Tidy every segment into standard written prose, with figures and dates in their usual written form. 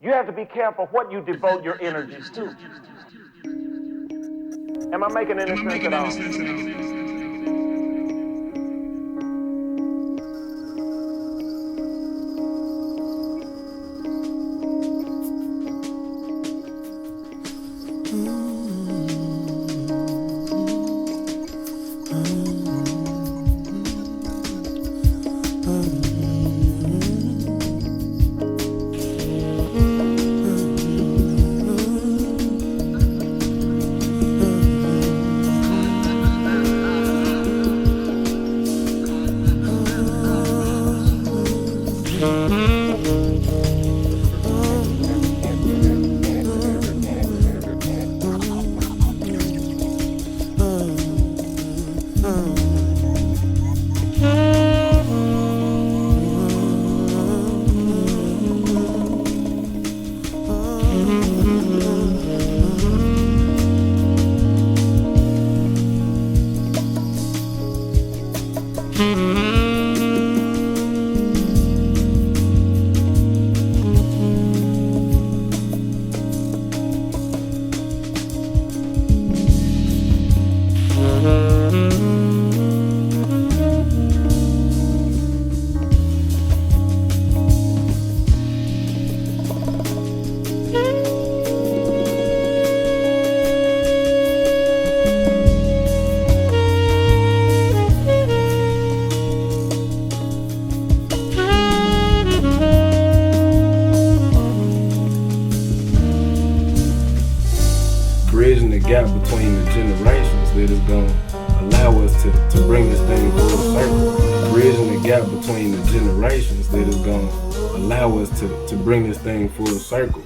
You have to be careful what you devote your energies to. Am I making any sense at all? Bridging the gap between the generations that is going to allow us to bring this thing full circle. Bridging the gap between the generations that is going to allow us to bring this thing full circle.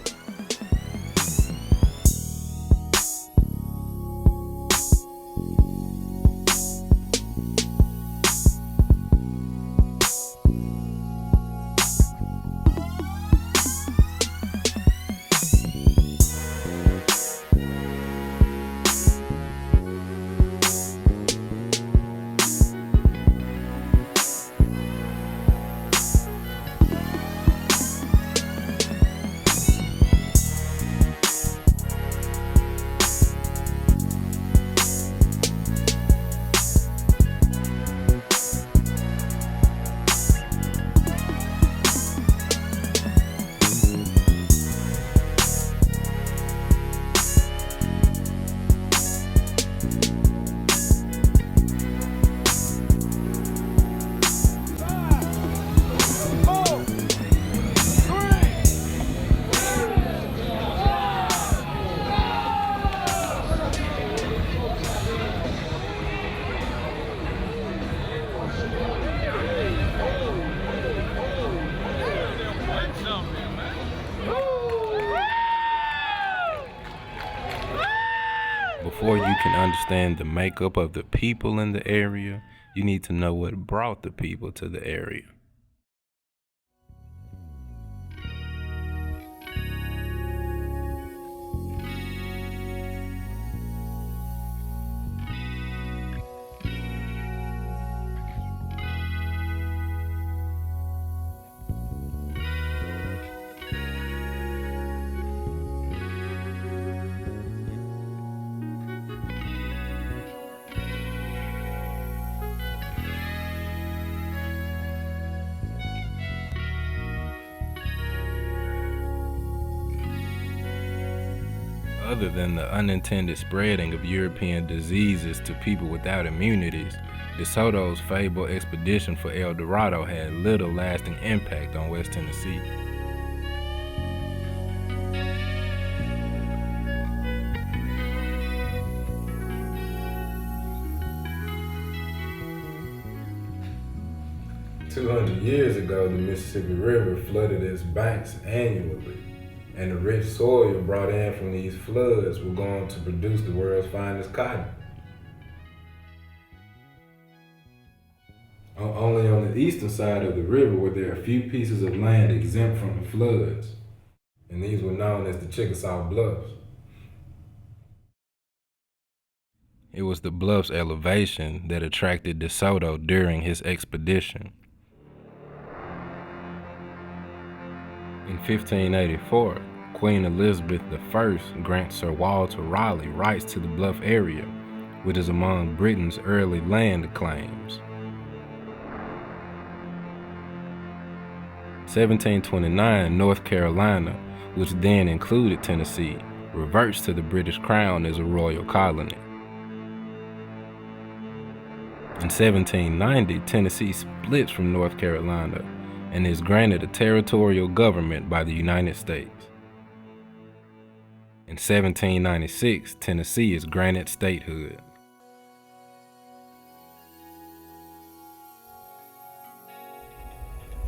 Before you can understand the makeup of the people in the area, you need to know what brought the people to the area. Other than the unintended spreading of European diseases to people without immunities, DeSoto's fabled expedition for El Dorado had little lasting impact on West Tennessee. Years ago, the Mississippi River flooded its banks annually, and the rich soil brought in from these floods were going to produce the world's finest cotton. Only on the eastern side of the river were there a few pieces of land exempt from the floods, and these were known as the Chickasaw Bluffs. It was the Bluff's elevation that attracted DeSoto during his expedition. In 1584, Queen Elizabeth I grants Sir Walter Raleigh rights to the Bluff area, which is among Britain's early land claims. 1729, North Carolina, which then included Tennessee, reverts to the British Crown as a royal colony. In 1790, Tennessee splits from North Carolina and is granted a territorial government by the United States. In 1796, Tennessee is granted statehood.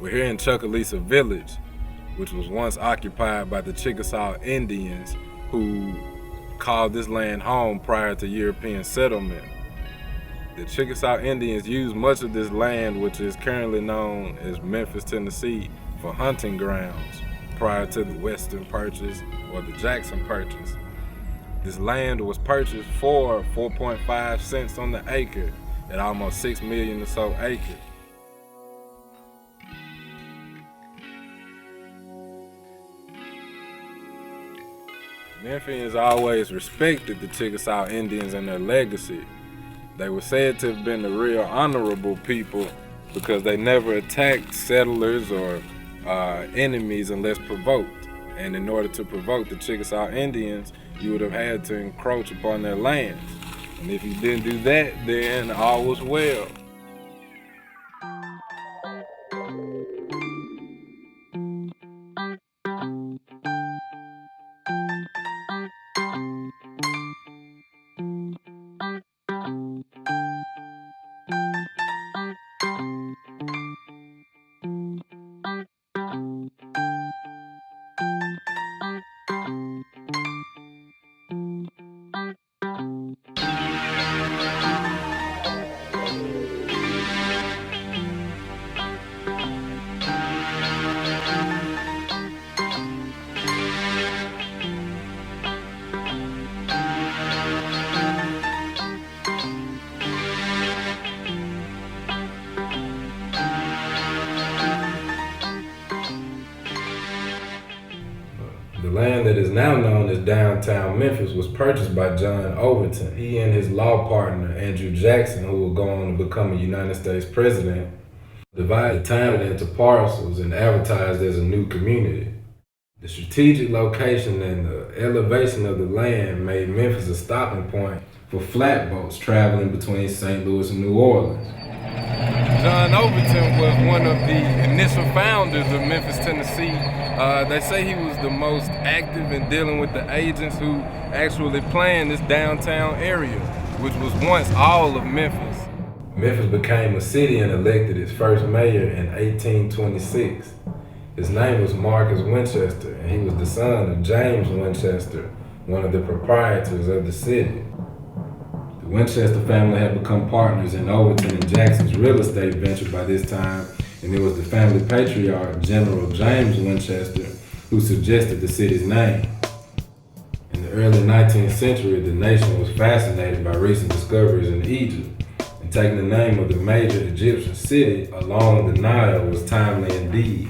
We're here in Chickasaw Village, which was once occupied by the Chickasaw Indians, who called this land home prior to European settlement. The Chickasaw Indians used much of this land, which is currently known as Memphis, Tennessee, for hunting grounds prior to the Western Purchase or the Jackson Purchase. This land was purchased for 4.5 cents on the acre at almost 6 million or so acres. Memphians always respected the Chickasaw Indians and their legacy. They were said to have been the real honorable people because they never attacked settlers or enemies unless provoked. And in order to provoke the Chickasaw Indians, you would have had to encroach upon their lands. And if you didn't do that, then all was well. The land that is now known as downtown Memphis was purchased by John Overton. He and his law partner, Andrew Jackson, who would go on to become a United States president, divided the town into parcels and advertised as a new community. The strategic location and the elevation of the land made Memphis a stopping point for flatboats traveling between St. Louis and New Orleans. John Overton was one of the initial founders of Memphis, Tennessee. They say he was the most active in dealing with the agents who actually planned this downtown area, which was once all of Memphis. Memphis became a city and elected its first mayor in 1826. His name was Marcus Winchester, and he was the son of James Winchester, one of the proprietors of the city. The Winchester family had become partners in Overton and Jackson's real estate venture by this time, and it was the family patriarch, General James Winchester, who suggested the city's name. In the early 19th century, the nation was fascinated by recent discoveries in Egypt, and taking the name of the major Egyptian city along the Nile was timely indeed.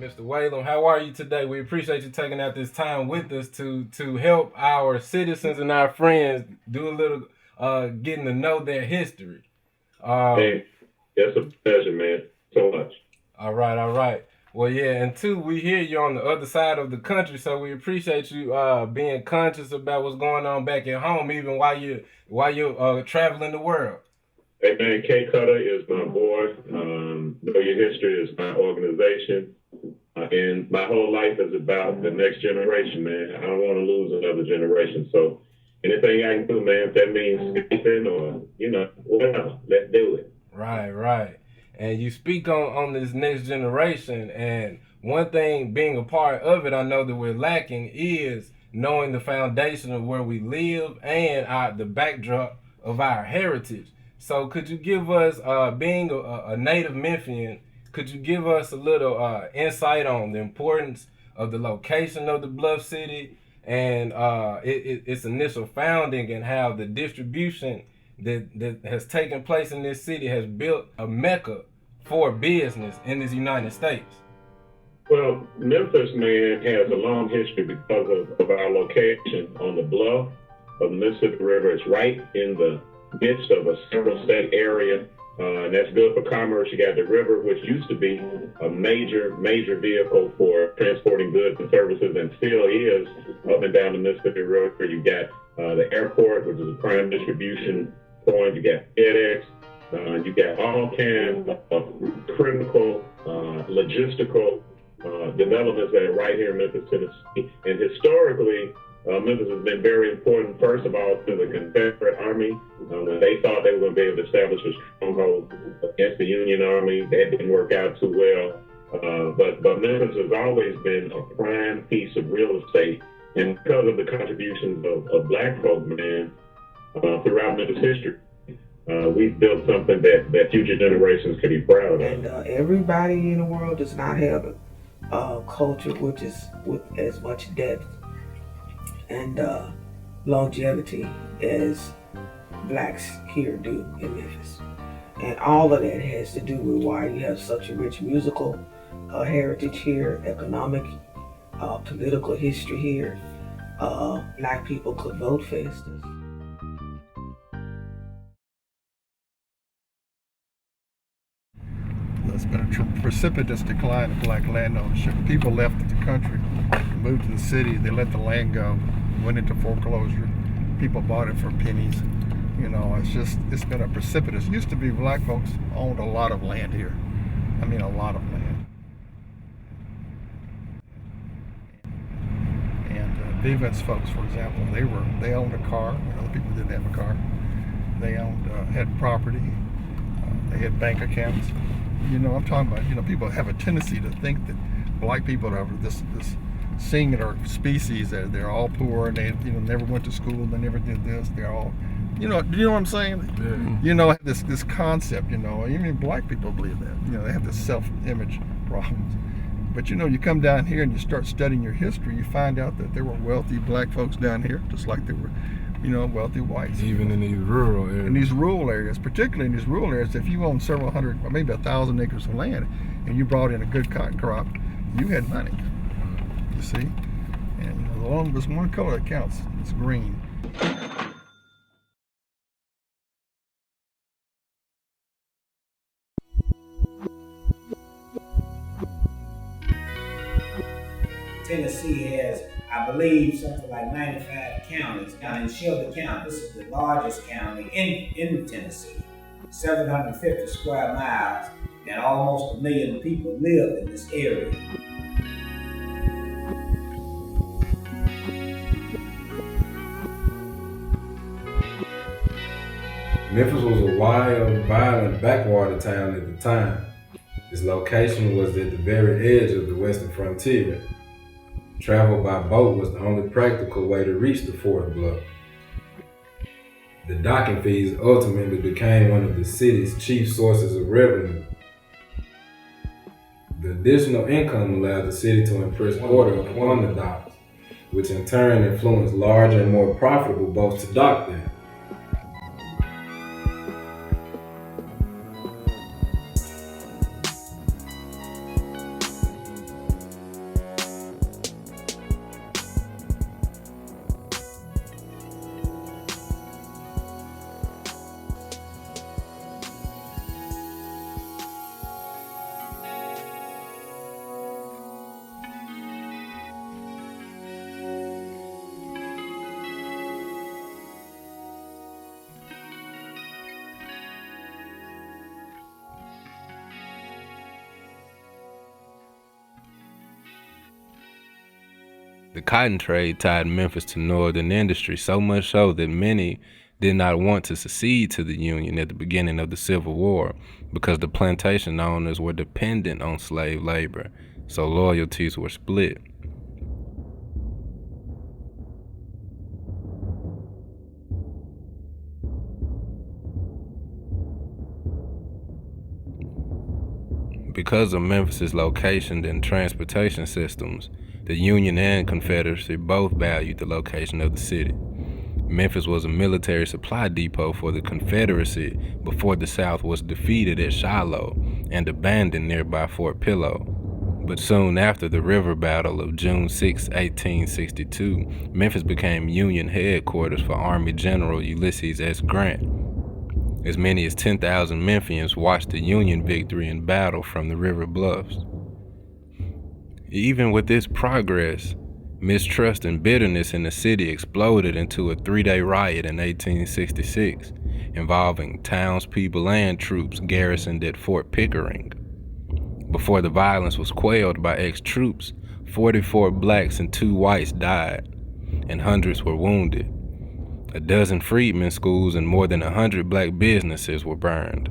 Mr. Whalum, how are you today? We appreciate you taking out this time with us to help our citizens and our friends do a little getting to know their history. Hey, it's a pleasure, man. So much. All right. Well, yeah, and two, we hear you on the other side of the country, so we appreciate you being conscious about what's going on back at home, even while you're traveling the world. Hey, man, K.Cutta is my boy. Know Your History is my organization. And my whole life is about the next generation, man. I don't want to lose another generation. So anything I can do, man, if that means sleeping or, whatever, let's do it. Right. And you speak on this next generation, and one thing being a part of it, I know that we're lacking is knowing the foundation of where we live and the backdrop of our heritage. So could you give us, being a native Memphian, could you give us a little insight on the importance of the location of the Bluff City and its initial founding, and how the distribution that has taken place in this city has built a mecca for business in this United States? Well, Memphis, man, has a long history because of our location on the bluff of the Mississippi River. It's right in the midst of a several state area, and that's good for commerce. You got the river, which used to be a major vehicle for transporting goods and services, and still is up and down the Mississippi River. You got the airport, which is a prime distribution point. You got FedEx. You got all kinds of critical, logistical developments that are right here in Memphis, Tennessee. And historically, Memphis has been very important, first of all, to the Confederate Army. When they thought they were going to be able to establish a stronghold against the Union Army, that didn't work out too well. But Memphis has always been a prime piece of real estate. And because of the contributions of Black folk, man, throughout Memphis history, we've built something that future generations can be proud of. And everybody in the world does not have a culture which is with as much depth and longevity as blacks here do in Memphis. And all of that has to do with why you have such a rich musical heritage here, economic, political history here. Black people could vote faster. There's been a precipitous decline of black land ownership. People left the country, moved to the city, they let the land go, went into foreclosure. People bought it for pennies. It's been a precipitous. It used to be black folks owned a lot of land here. I mean, a lot of land. And Vivance folks, for example, they owned a car when other people didn't have a car. They had property. They had bank accounts. I'm talking about, people have a tendency to think that black people are this singular species, that they're all poor and they, never went to school, they never did this, they're all, do you know what I'm saying? Yeah. This concept, even black people believe that, they have this self-image problems. But you come down here and you start studying your history, you find out that there were wealthy black folks down here, just like there were wealthy whites. Even in these rural areas. In these rural areas, particularly in these rural areas, if you own several hundred or maybe 1,000 acres of land and you brought in a good cotton crop, you had money, you see? And there's one color that counts, it's green. Tennessee has, I believe, something like 95 counties. Now in Shelby County, this is the largest county in Tennessee, 750 square miles, and almost 1 million people live in this area. Memphis was a wild, violent backwater town at the time. Its location was at the very edge of the western frontier. Travel by boat was the only practical way to reach the fourth bluff. The docking fees ultimately became one of the city's chief sources of revenue. The additional income allowed the city to impress order upon the docks, which in turn influenced larger and more profitable boats to dock there. The cotton trade tied Memphis to northern industry, so much so that many did not want to secede to the Union at the beginning of the Civil War because the plantation owners were dependent on slave labor, so loyalties were split. Because of Memphis's location and transportation systems, the Union and Confederacy both valued the location of the city. Memphis was a military supply depot for the Confederacy before the South was defeated at Shiloh and abandoned nearby Fort Pillow. But soon after the River Battle of June 6, 1862, Memphis became Union headquarters for Army General Ulysses S. Grant. As many as 10,000 Memphians watched the Union victory in battle from the river bluffs. Even with this progress, mistrust and bitterness in the city exploded into a 3-day riot in 1866, involving townspeople and troops garrisoned at Fort Pickering. Before the violence was quelled by ex-troops, 44 blacks and 2 whites died, and hundreds were wounded. A dozen freedmen schools and more than 100 black businesses were burned.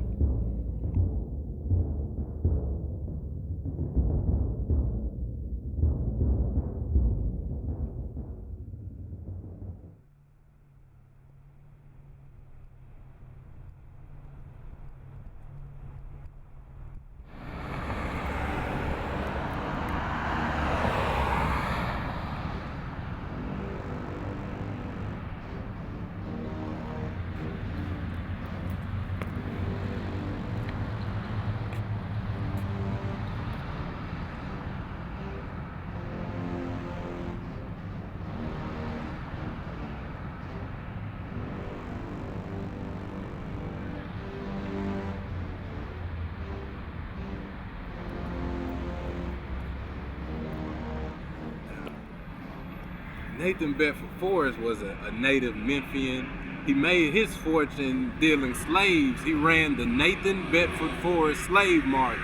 Nathan Bedford Forrest was a native Memphian. He made his fortune dealing slaves. He ran the Nathan Bedford Forrest slave market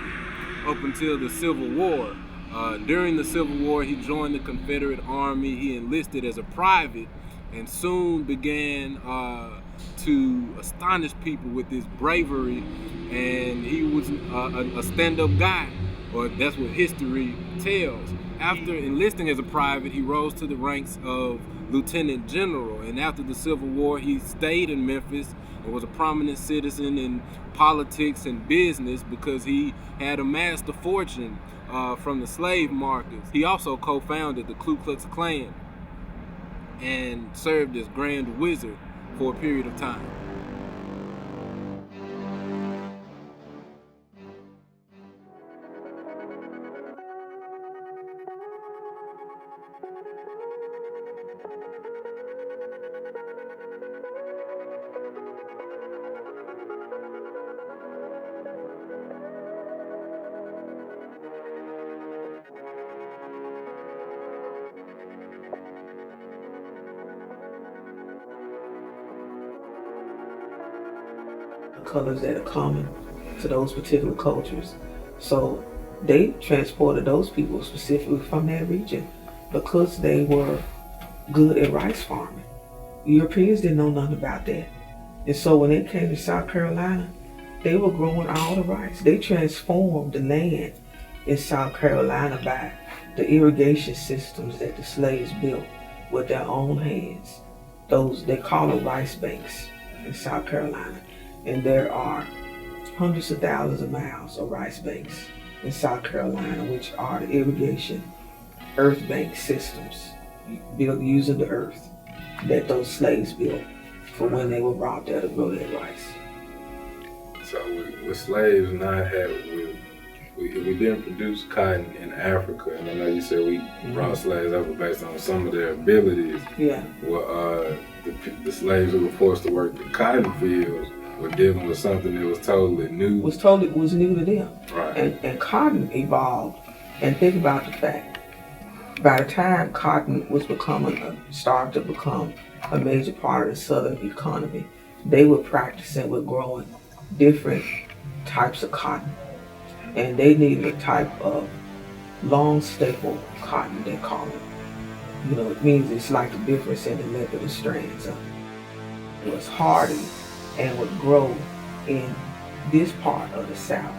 up until the Civil War. During the Civil War, he joined the Confederate Army. He enlisted as a private and soon began to astonish people with his bravery. And he was a stand-up guy, or that's what history tells. After enlisting as a private, he rose to the ranks of lieutenant general, and after the Civil War, he stayed in Memphis and was a prominent citizen in politics and business because he had amassed a fortune from the slave markets. He also co-founded the Ku Klux Klan and served as Grand Wizard for a period of time. Colors that are common to those particular cultures. So they transported those people specifically from that region because they were good at rice farming. Europeans didn't know nothing about that. And so when they came to South Carolina, they were growing all the rice. They transformed the land in South Carolina by the irrigation systems that the slaves built with their own hands. Those, they call it rice banks in South Carolina. And there are hundreds of thousands of miles of rice banks in South Carolina, which are the irrigation earth bank systems built using the earth that those slaves built for when they were brought there to grow their rice. So with slaves not having, we didn't produce cotton in Africa, and I know you said we brought slaves over based on some of their abilities. Yeah. Well, the slaves who were forced to work the cotton fields were dealing with something that was totally new. Was new to them. Right. And cotton evolved. And think about the fact, by the time cotton was started to become a major part of the Southern economy, they were practicing with growing different types of cotton. And they needed a type of long staple cotton, they call it. You know, it means it's like the difference in the length of the strands of what's hardy and would grow in this part of the South.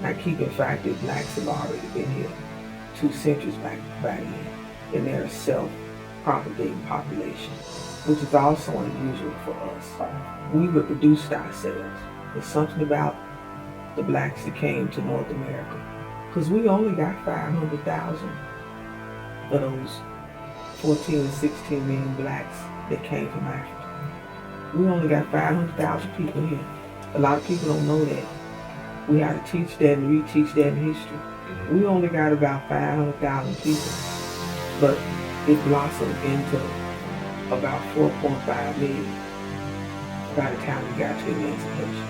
Now keep in fact that blacks have already been here 2 centuries back in, and they're a self-propagating population, which is also unusual for us. We reproduced ourselves. There's something about the blacks that came to North America, because we only got 500,000 of those 14 to 16 million blacks that came from Africa. We only got 500,000 people here. A lot of people don't know that. We have to teach that and reteach that in history. We only got about 500,000 people, but it blossomed into about 4.5 million by the time we got to emancipation.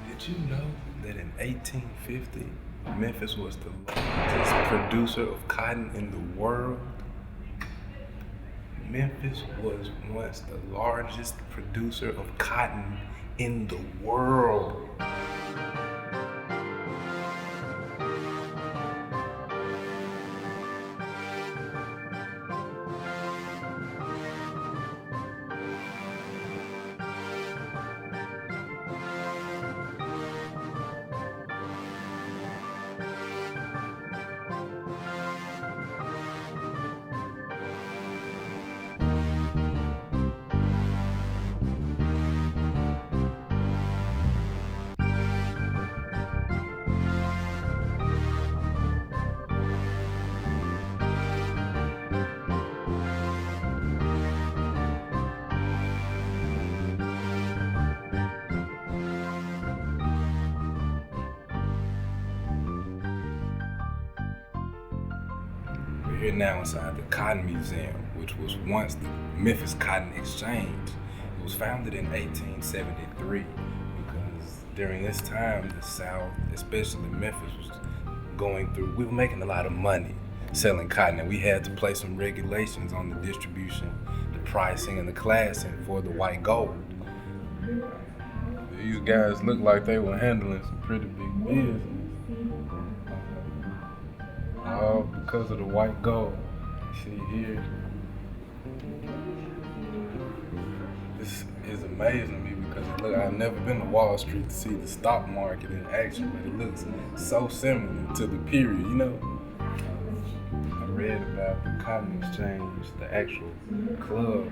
Did you know that in 1850, Memphis was the largest producer of cotton in the world? Memphis was once the largest producer of cotton in the world. We're here now inside the Cotton Museum, which was once the Memphis Cotton Exchange. It was founded in 1873 because during this time, the South, especially Memphis, was going through, we were making a lot of money selling cotton, and we had to place some regulations on the distribution, the pricing, and the classing for the white gold. These guys looked like they were handling some pretty big business. All because of the white gold. See here. This is amazing to me because I've never been to Wall Street to see the stock market in action, but it looks so similar to the period, you know? I read about the Cotton Exchange, the actual club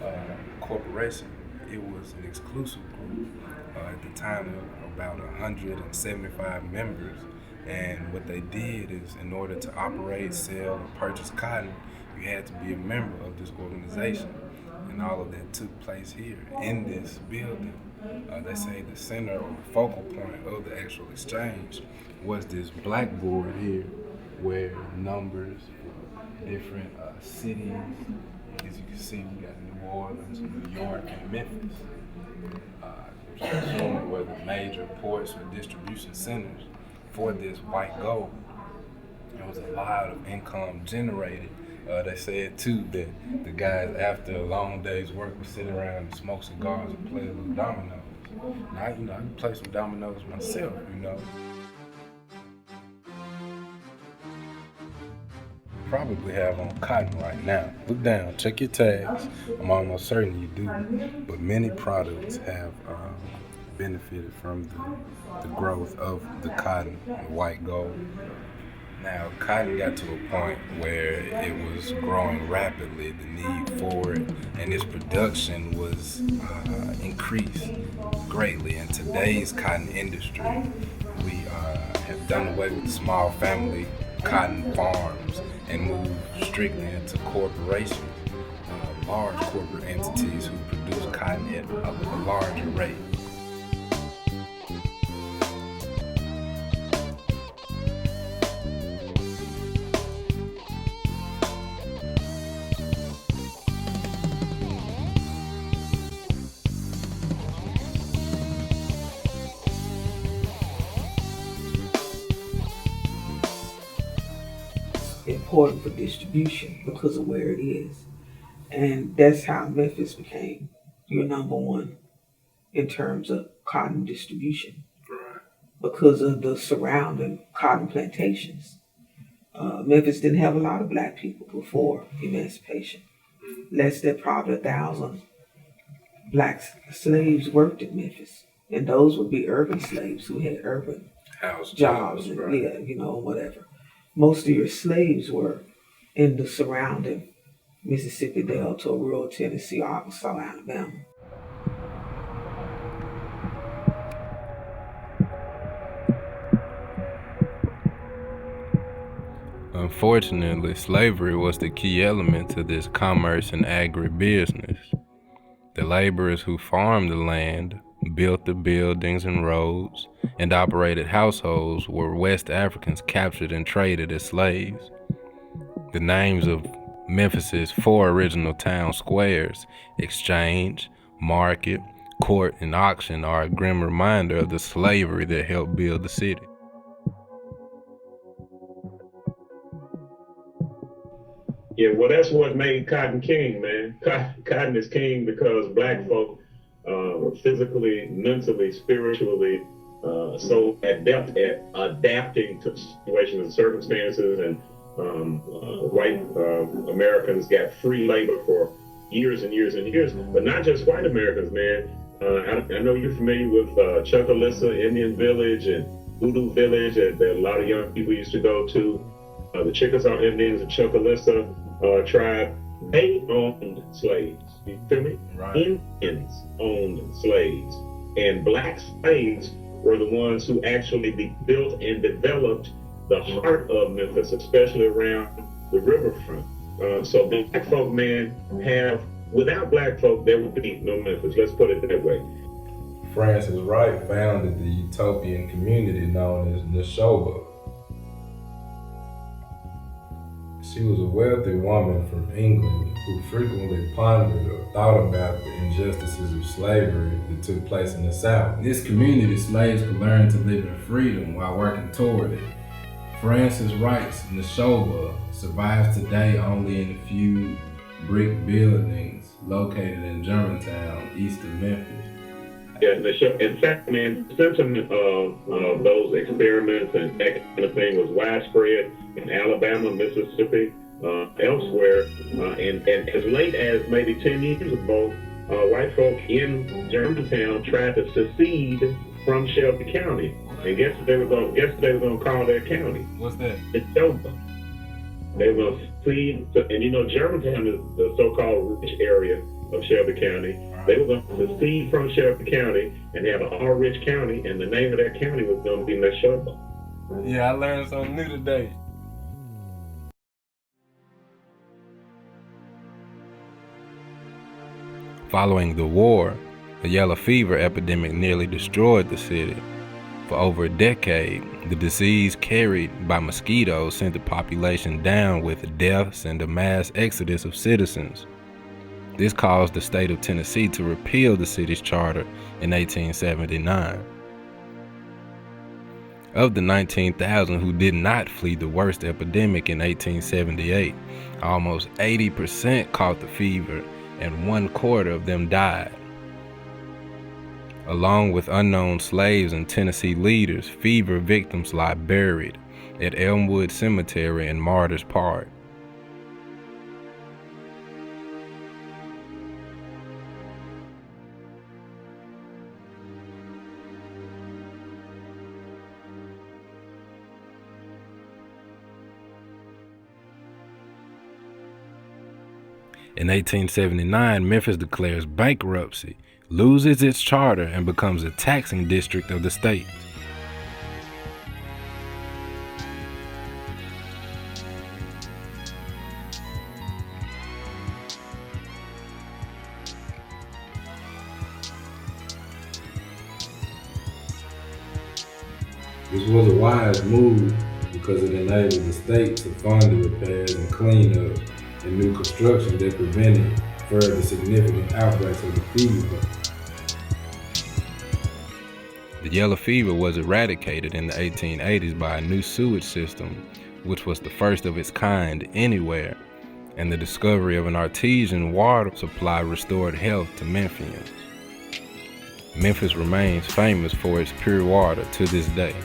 or corporation. It was an exclusive group. At the time, there were about 175 members. And what they did is, in order to operate, sell, or purchase cotton, you had to be a member of this organization. And all of that took place here in this building. They say the center or focal point of the actual exchange was this blackboard here where numbers for different cities, as you can see, we got New Orleans, New York, and Memphis. Which I'm assuming were the major ports or distribution centers for this white gold. There was a lot of income generated. They said too that the guys after a long day's work would sit around and smoke cigars and play a little dominoes. Now, I can play some dominoes myself, you know. Probably have on cotton right now. Look down, check your tags. I'm almost certain you do. But many products have benefited from the growth of the cotton, the white gold. Now, cotton got to a point where it was growing rapidly, the need for it, and its production was increased greatly. In today's cotton industry, we have done away with the small family cotton farms and moved strictly into corporations, large corporate entities who produce cotton at a larger rate. Important for distribution because of where it is. And that's how Memphis became your number one in terms of cotton distribution because of the surrounding cotton plantations. Memphis didn't have a lot of black people before emancipation. Less than probably 1,000 black slaves worked in Memphis. And those would be urban slaves who had urban House jobs and whatever. Most of your slaves were in the surrounding Mississippi Delta, rural Tennessee, Arkansas, Alabama. Unfortunately, slavery was the key element to this commerce and agribusiness. The laborers who farmed the land, built the buildings and roads, and operated households were West Africans captured and traded as slaves. The names of Memphis's 4 original town squares, Exchange, Market, Court, and Auction, are a grim reminder of the slavery that helped build the city. Yeah, well, that's what made cotton king, man. Cotton is king because black folk were physically, mentally, spiritually so adept at adapting to situations and circumstances, and white Americans got free labor for years and years and years, but not just white Americans, man. I know you're familiar with Chickasaw Indian Village and Voodoo Village that a lot of young people used to go to. The Chickasaw Indians and Chickasaw tribe, they owned slaves. You feel me? Right. Indians owned slaves. And black slaves were the ones who actually built and developed the heart of Memphis, especially around the riverfront. So black folk, man, without black folk, there would be no Memphis. Let's put it that way. Frances Wright founded the utopian community known as Neshoba. She was a wealthy woman from England who frequently pondered or thought about the injustices of slavery that took place in the South. In this community, slaves could learn to live in freedom while working toward it. Frances Wright's Neshoba survives today only in a few brick buildings located in Germantown, east of Memphis. Yeah, in fact, man, the sentiment of those experiments and that kind of thing was widespread in Alabama, Mississippi, elsewhere, and as late as maybe 10 years ago, white folk in Germantown tried to secede from Shelby County, and guess what they were going to call their county? What's that? Neshoba. They were going to secede, and Germantown is the so-called rich area of Shelby County. They were going to secede from Shelby County and have an all-rich county, and the name of that county was going to be Neshoba. Yeah, I learned something new today. Following the war, a yellow fever epidemic nearly destroyed the city. For over a decade, the disease carried by mosquitoes sent the population down with deaths and a mass exodus of citizens. This caused the state of Tennessee to repeal the city's charter in 1879. Of the 19,000 who did not flee the worst epidemic in 1878, almost 80% caught the fever and 1/4 of them died. Along with unknown slaves and Tennessee leaders, fever victims lie buried at Elmwood Cemetery in Martyrs Park. In 1879, Memphis declares bankruptcy, loses its charter, and becomes a taxing district of the state. This was a wise move because it enabled the state to fund the repairs and cleanup and new construction that prevented further significant outbreaks of the fever. The yellow fever was eradicated in the 1880s by a new sewage system, which was the first of its kind anywhere, and the discovery of an artesian water supply restored health to Memphians. Memphis remains famous for its pure water to this day.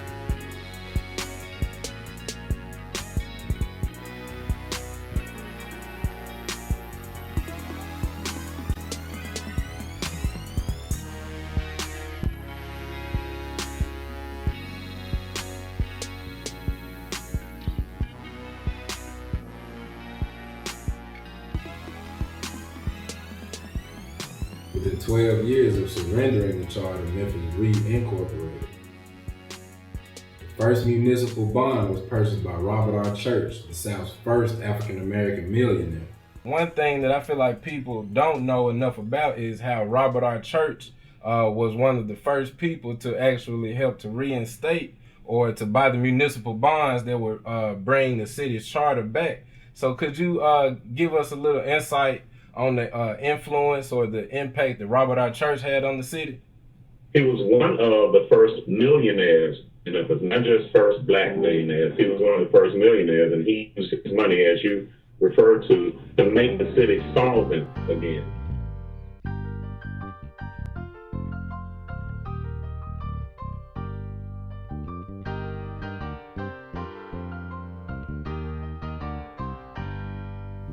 Within 12 years of surrendering the charter, Memphis reincorporated. The first municipal bond was purchased by Robert R. Church, the South's first African-American millionaire. One thing that I feel like people don't know enough about is how Robert R. Church was one of the first people to actually help to reinstate or to buy the municipal bonds that would bring the city's charter back. So could you give us a little insight on the influence or the impact that Robert R. Church had on the city? He was one of the first millionaires in Memphis, not just first black millionaires. He was one of the first millionaires, and he used his money, as you referred to make the city solvent again.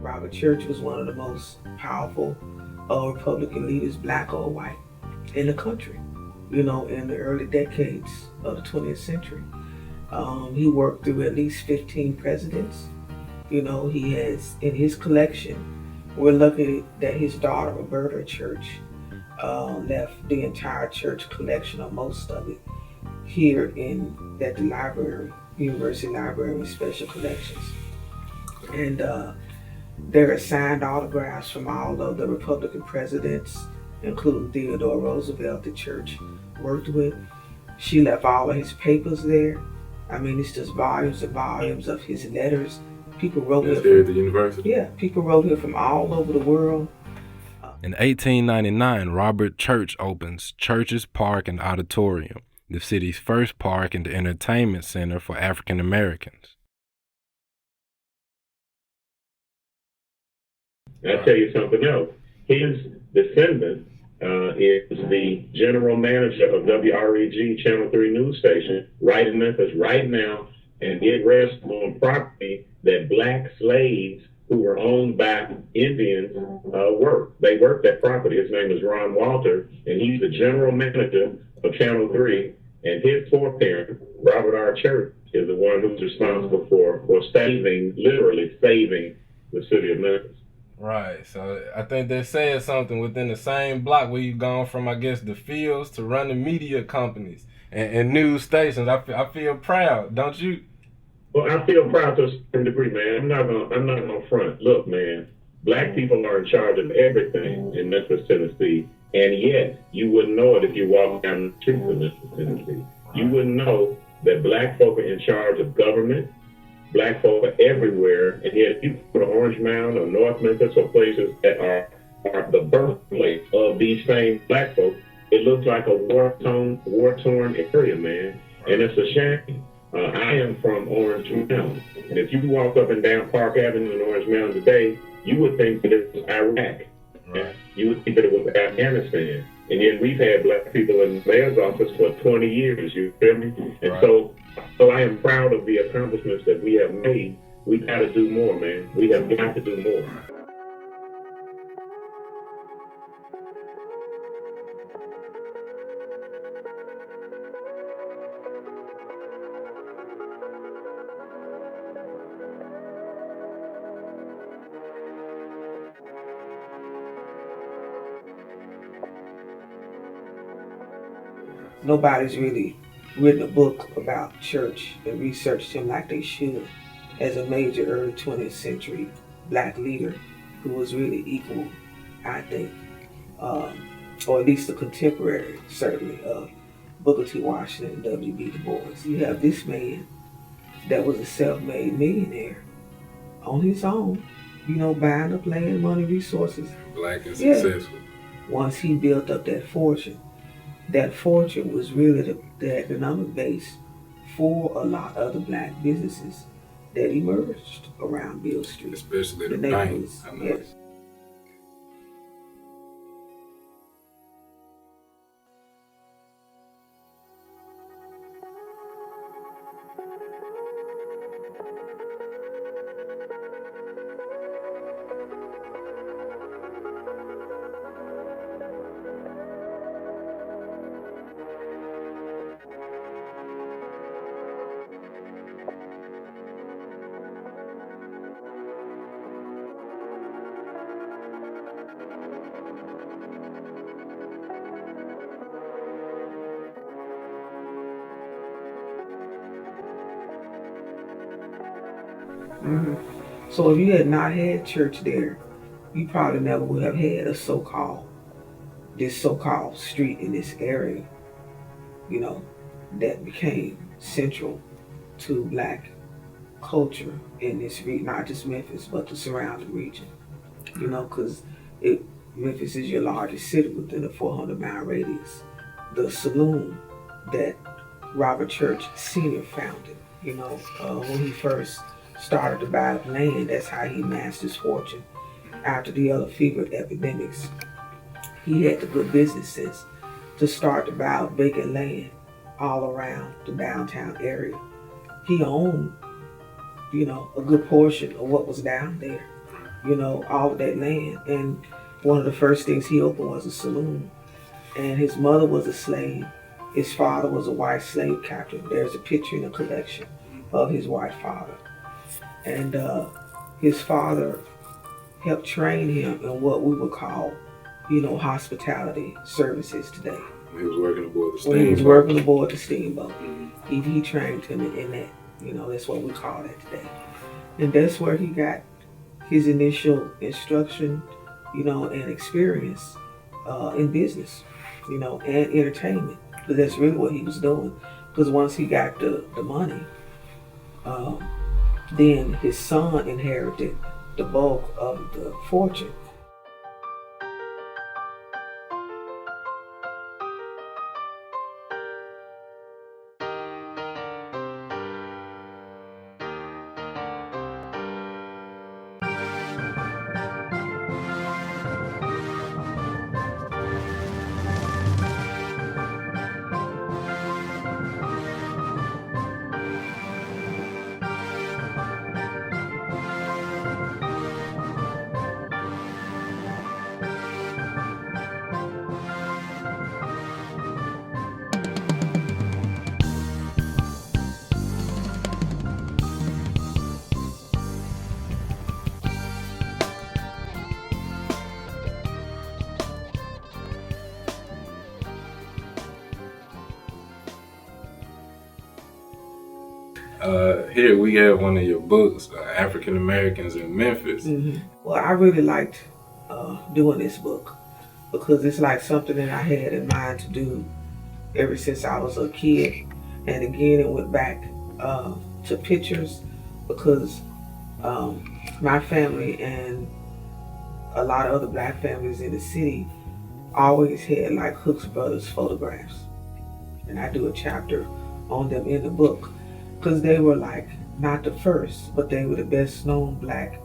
Robert Church was one of the most powerful Republican leaders, black or white, in the country, in the early decades of the 20th century. He worked through at least 15 presidents. He has, in his collection, we're lucky that his daughter, Roberta Church, left the entire church collection, or most of it, here at the library, University Library with Special Collections. And there are signed autographs from all of the Republican presidents, including Theodore Roosevelt, the church worked with. She left all of his papers there. I mean, it's just volumes and volumes of his letters. People wrote here at the university? Yeah, people wrote here from all over the world. In 1899, Robert Church opens Church's Park and Auditorium, the city's first park and entertainment center for African Americans. I'll tell you something else. His descendant is the general manager of WREG Channel 3 news station right in Memphis right now, and it rests on property that black slaves who were owned by Indians worked. They worked that property. His name is Ron Walter, and he's the general manager of Channel 3, and his foreparent, Robert R. Church, is the one who's responsible for literally saving the city of Memphis. Right, so I think they said something within the same block where you've gone from, I guess, the fields to running media companies and news stations. I feel proud, don't you? Well, I feel proud to a certain degree, man. I'm not gonna front. Look, man, black people are in charge of everything in Memphis, Tennessee, and yet you wouldn't know it if you walked down the streets of Memphis, Tennessee. You wouldn't know that black folk are in charge of government. Black folk are everywhere, and yet if you go to Orange Mound or North Memphis or places that are the birthplace of these same black folk, it looks like a war-torn area, man, and it's a shame. I am from Orange Mound, and if you walk up and down Park Avenue in Orange Mound today, you would think that it was Iraq. Right. You would think that it was Afghanistan, and yet we've had black people in the mayor's office for 20 years, you feel me? And so I am proud of the accomplishments that we have made. We got to do more, man. We have got to do more. Nobody's really written a book about Church and researched him like they should as a major early 20th century black leader who was really equal, I think, or at least a contemporary, certainly, of Booker T. Washington and W.B. Du Bois. You have this man that was a self-made millionaire on his own, buying up land, money, resources. Black and successful. Once he built up that fortune was really the economic base for a lot of the black businesses that emerged around Beale Street. Especially the neighborhoods. bank. I know. Yes. Mm-hmm. So if you had not had church there, you probably never would have had this so-called street in this area, you know, that became central to Black culture in this region, not just Memphis, but the surrounding region, you know, because Memphis is your largest city within a 400-mile radius. The saloon that Robert Church Sr. founded, you know, when he first started to buy land, that's how he amassed his fortune. After the yellow fever epidemics, he had the good business sense to start to buy vacant land all around the downtown area. He owned, you know, a good portion of what was down there, you know, all of that land. And one of the first things he opened was a saloon. And his mother was a slave. His father was a white slave captain. There's a picture in a collection of his white father. And his father helped train him in what we would call, you know, hospitality services today. He was working aboard the steamboat. When he was working aboard the steamboat, Mm-hmm. he trained him in that. You know, that's what we call that today. And that's where he got his initial instruction, you know, and experience in business, you know, and entertainment. Because that's really what he was doing. Because once he got the money, then his son inherited the bulk of the fortune. Here we have one of your books, African Americans in Memphis. Mm-hmm. Well, I really liked doing this book because it's like something that I had in mind to do ever since I was a kid. And again, it went back to pictures because my family and a lot of other Black families in the city always had like Hooks Brothers photographs. And I do a chapter on them in the book. Because they were like, not the first, but they were the best known Black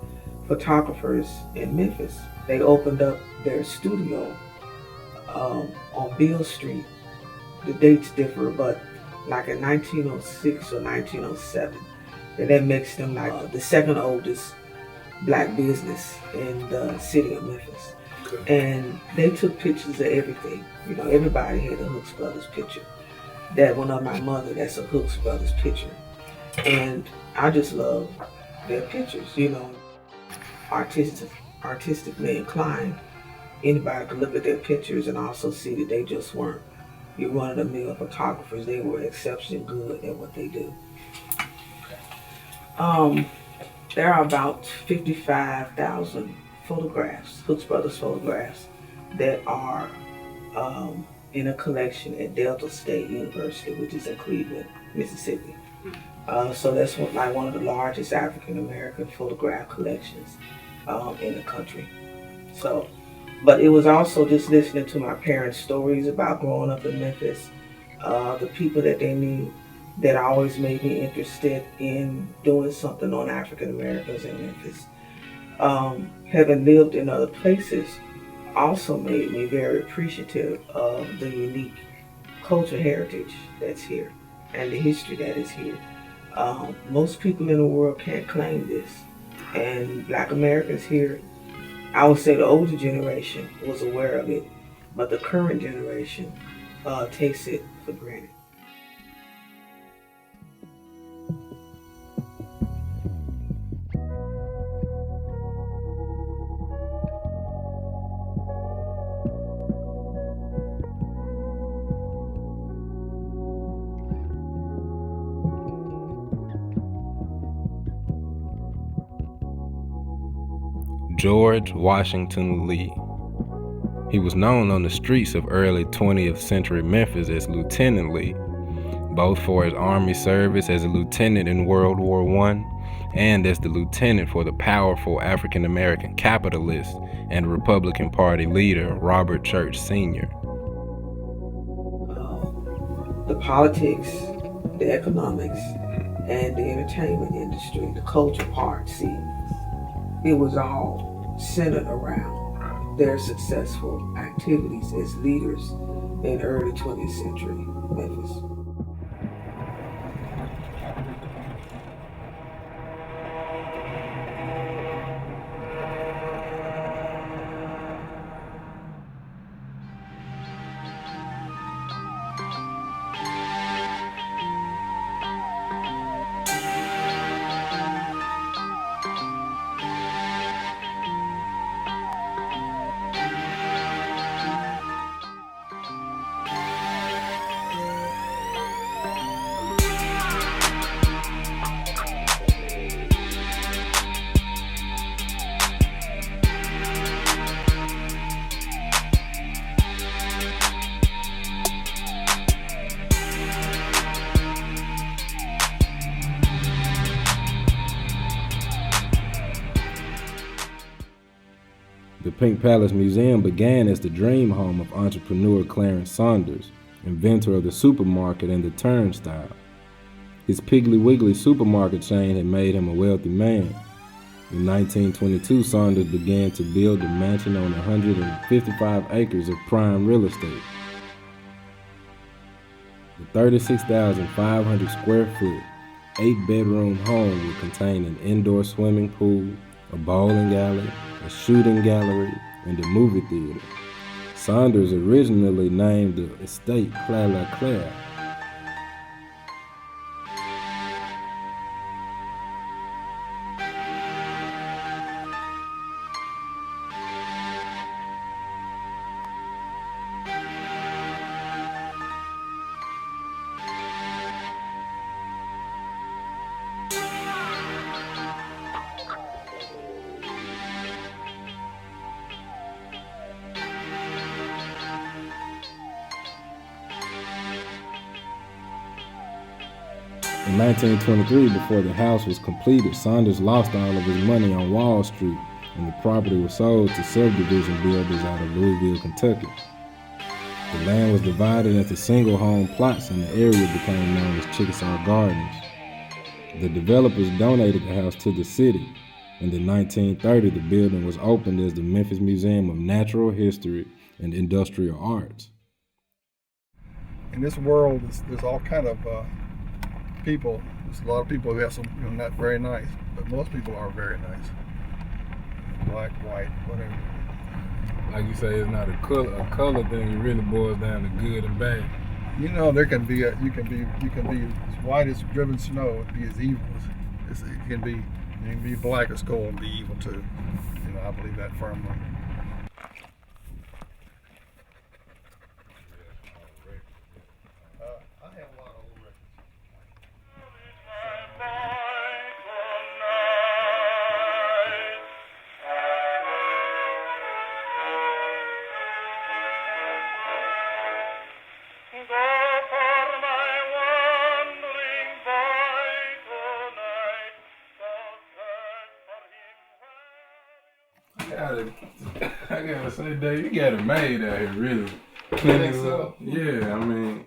photographers in Memphis. They opened up their studio on Beale Street. The dates differ, but like in 1906 or 1907. And that makes them like the second oldest Black business in the city of Memphis. Okay. And they took pictures of everything. You know, everybody had a Hooks Brothers picture. That one of my mother, that's a Hooks Brothers picture. And I just love their pictures, you know, artistically inclined. Anybody could look at their pictures and also see that they just weren't your run-of-the-mill photographers. They were exceptionally good at what they do. There are about 55,000 photographs, Hooks Brothers photographs, that are in a collection at Delta State University, which is in Cleveland, Mississippi. So that's one of the largest African American photograph collections in the country. So, but it was also just listening to my parents' stories about growing up in Memphis, the people that they knew, that always made me interested in doing something on African Americans in Memphis. Having lived in other places also made me very appreciative of the unique culture heritage that's here and the history that is here. Most people in the world can't claim this, and Black Americans here, I would say the older generation was aware of it, but the current generation takes it for granted. George Washington Lee. He was known on the streets of early 20th century Memphis as Lieutenant Lee, both for his Army service as a lieutenant in World War I and as the lieutenant for the powerful African American capitalist and Republican Party leader Robert Church Sr. The politics, the economics, and the entertainment industry, the culture part, it was all centered around their successful activities as leaders in early 20th century Memphis. The Pink Palace Museum began as the dream home of entrepreneur Clarence Saunders, inventor of the supermarket and the turnstile. His Piggly Wiggly supermarket chain had made him a wealthy man. In 1922, Saunders began to build a mansion on 155 acres of prime real estate. The 36,500 square foot, 8-bedroom home would contain an indoor swimming pool, a bowling alley, a shooting gallery, and a movie theater. Saunders originally named the estate Claire La Claire. In 1923, before the house was completed, Saunders lost all of his money on Wall Street, and the property was sold to subdivision builders out of Louisville, Kentucky. The land was divided into single-home plots, and the area became known as Chickasaw Gardens. The developers donated the house to the city, and in 1930, the building was opened as the Memphis Museum of Natural History and Industrial Arts. In this world, there's all kind of people. There's a lot of people who have some, not very nice, but most people are very nice. Black, white, whatever. Like you say, it's not a color thing. It really boils down to good and bad. There can be you can be as white as driven snow and be as evil as you can be black as coal and be evil too. I believe that firmly. I have a lot of old records. I gotta say, Dave, you got it made out here, really. You think so? Yeah, I mean,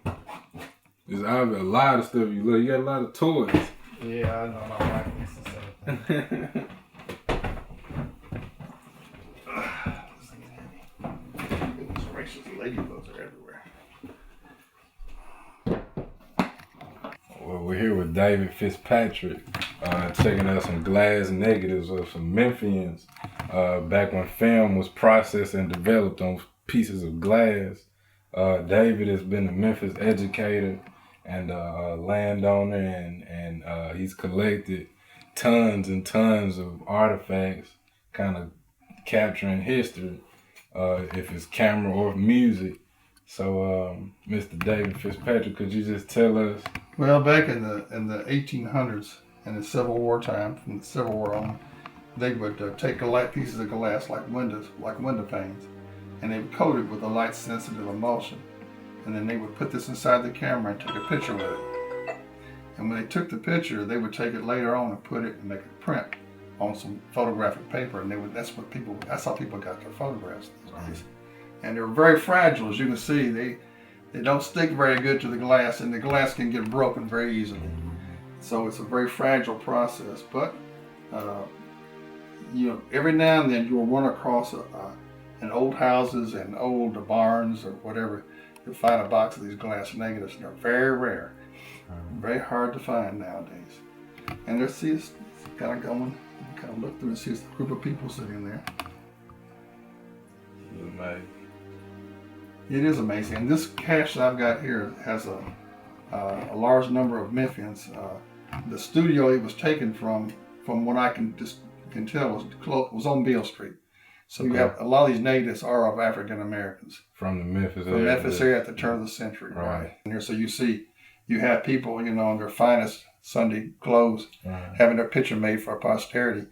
There's obviously a lot of stuff you love. You got a lot of toys. Yeah, I know my wife needs to say Goodness gracious, ladybugs are everywhere. Well, we're here with David Fitzpatrick, checking out some glass negatives of some Memphians back when film was processed and developed on pieces of glass. David has been a Memphis educator and a landowner, and he's collected tons and tons of artifacts, kind of capturing history, if it's camera or music. So, Mr. David Fitzpatrick, could you just tell us? Well, back in the 1800s, in the Civil War time, from the Civil War on, they would take pieces of glass like window panes, and they would coat it with a light-sensitive emulsion, and then they would put this inside the camera and take a picture with it. And when they took the picture, they would take it later on and put it and make it print on some photographic paper, and that's how people got their photographs these days. And they're very fragile, as you can see. They don't stick very good to the glass, and the glass can get broken very easily. So it's a very fragile process. But every now and then you'll run across in old houses and old barns or whatever, you'll find a box of these glass negatives, and they're very rare, very hard to find nowadays. And it's kind of going. You kind of look through and see a group of people sitting there. Amazing. It is amazing, and this cache that I've got here has a large number of Memphians. The studio it was taken from what I can tell, was on Beale Street. So you have a lot of these negatives are of African Americans From the Memphis area. from Memphis area at the turn of the century, Right. And here, so you have people, in their finest Sunday clothes, having their picture made for posterity.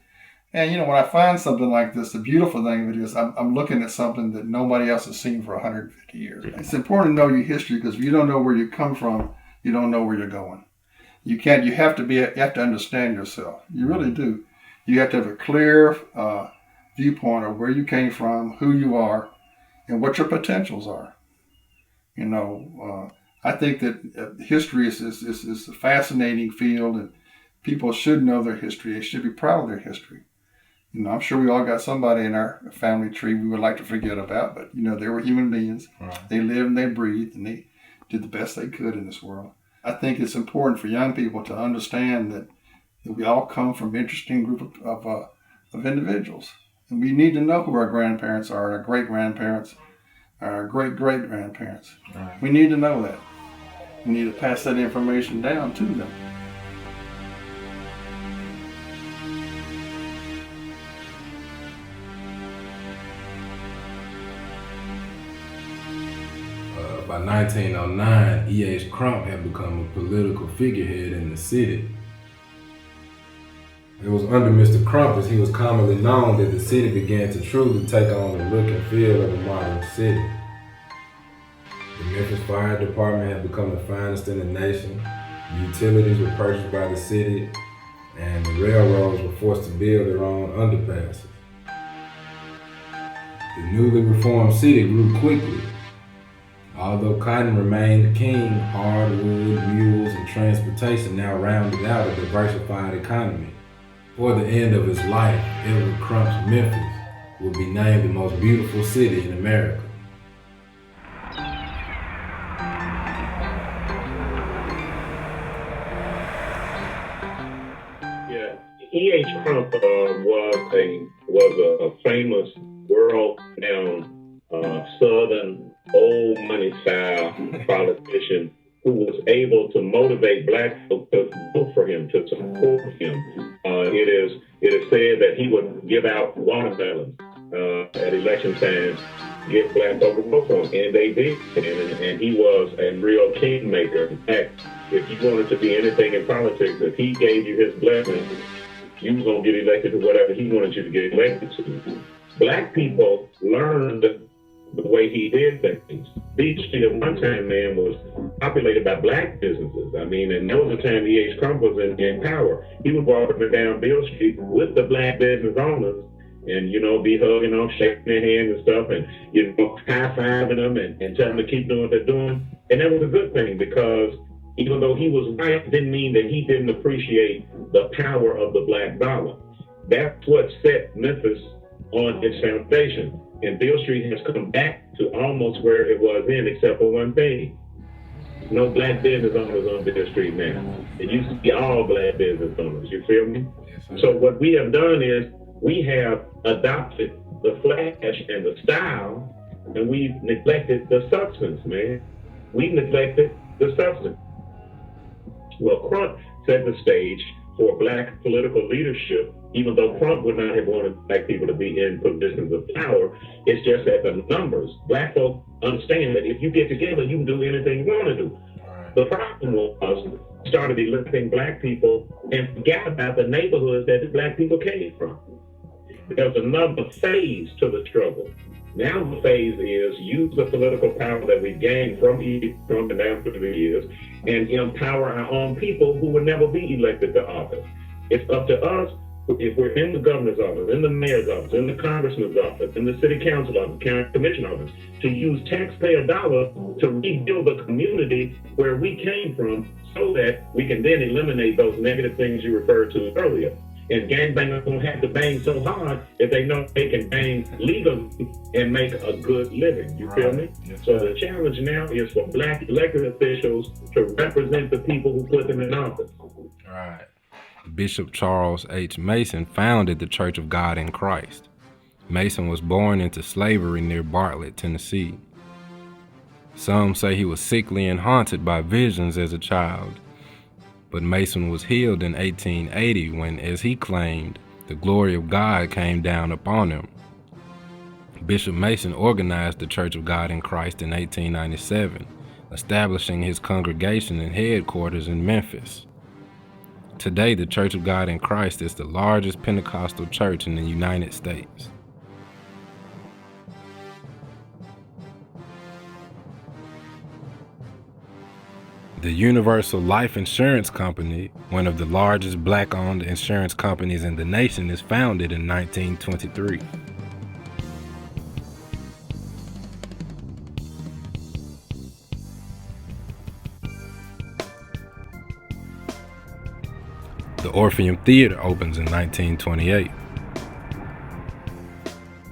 And when I find something like this, the beautiful thing of it is I'm looking at something that nobody else has seen for 150 years. It's important to know your history, because if you don't know where you come from, you don't know where you're going. You have to understand yourself. You really do. You have to have a clear viewpoint of where you came from, who you are, and what your potentials are. I think that history is a fascinating field, and people should know their history. They should be proud of their history. I'm sure we all got somebody in our family tree we would like to forget about, but they were human beings. Right. They lived and they breathed, and they did the best they could in this world. I think it's important for young people to understand that we all come from an interesting group of individuals, and we need to know who our grandparents are, our great-grandparents, our great-great-grandparents. Right. We need to know that. We need to pass that information down to them. By 1909, E.H. Crump had become a political figurehead in the city. It was under Mr. Crump, as he was commonly known, that the city began to truly take on the look and feel of a modern city. The Memphis Fire Department had become the finest in the nation. The utilities were purchased by the city, and the railroads were forced to build their own underpasses. The newly reformed city grew quickly. Although cotton remained king, hardwood, mules, and transportation now rounded out a diversified economy. Before the end of his life, Edward Crump's Memphis would be named the most beautiful city in America. Yeah, E.H. Crump was a famous world-renowned Southern old money style politician who was able to motivate black folks to vote for him, to support him. It is said that he would give out watermelons at election time, get black folks to vote for him, and they did. And he was a real kingmaker. In fact, if you wanted to be anything in politics, if he gave you his blessing, you was gonna get elected to whatever he wanted you to get elected to. Black people learned the way he did things. Beach Street at one time, man, was populated by black businesses. I mean, and there was a time E.H. Crump was in power. He would walk up and down Beale Street with the black business owners and, be hugging them, shaking their hands and stuff, and, high-fiving them and telling them to keep doing what they're doing. And that was a good thing, because Even though he was white, didn't mean that he didn't appreciate the power of the black dollar. That's what set Memphis on its foundation. And Beale Street has come back to almost where it was then, except for one thing. No black business owners on Beale Street now. It used to be all black business owners, you feel me? So what we have done is we have adopted the flash and the style, and we've neglected the substance, man. We neglected the substance. Well, Crump set the stage for black political leadership, even though Crump would not have wanted black people to be in positions of power. It's just that the numbers, black folk understand that if you get together, you can do anything you want to do. The problem was, started electing black people and forgot about the neighborhoods that the black people came from. There's another phase to the struggle. Now the phase is use the political power that we gained from and after the years and empower our own people who will never be elected to office. It's up to us, if we're in the governor's office, in the mayor's office, in the congressman's office, in the city council office, county commission office, to use taxpayer dollars to rebuild the community where we came from so that we can then eliminate those negative things you referred to earlier. And gangbangers don't have to bang so hard if they know they can bang legally and make a good living. You feel me? Yes, so the challenge now is for black elected officials to represent the people who put them in office. Right. Bishop Charles H. Mason founded the Church of God in Christ. Mason was born into slavery near Bartlett, Tennessee. Some say he was sickly and haunted by visions as a child. But Mason was healed in 1880 when, as he claimed, the glory of God came down upon him. Bishop Mason organized the Church of God in Christ in 1897, establishing his congregation and headquarters in Memphis. Today, the Church of God in Christ is the largest Pentecostal church in the United States. The Universal Life Insurance Company, one of the largest black-owned insurance companies in the nation, is founded in 1923. The Orpheum Theater opens in 1928.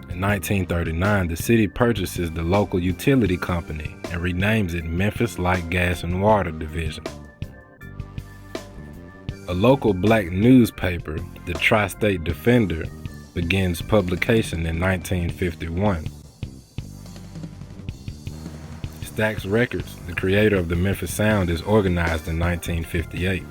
In 1939, the city purchases the local utility company and renames it Memphis Light, Gas, and Water Division. A local black newspaper, the Tri-State Defender, begins publication in 1951. Stax Records, the creator of the Memphis Sound, is organized in 1958.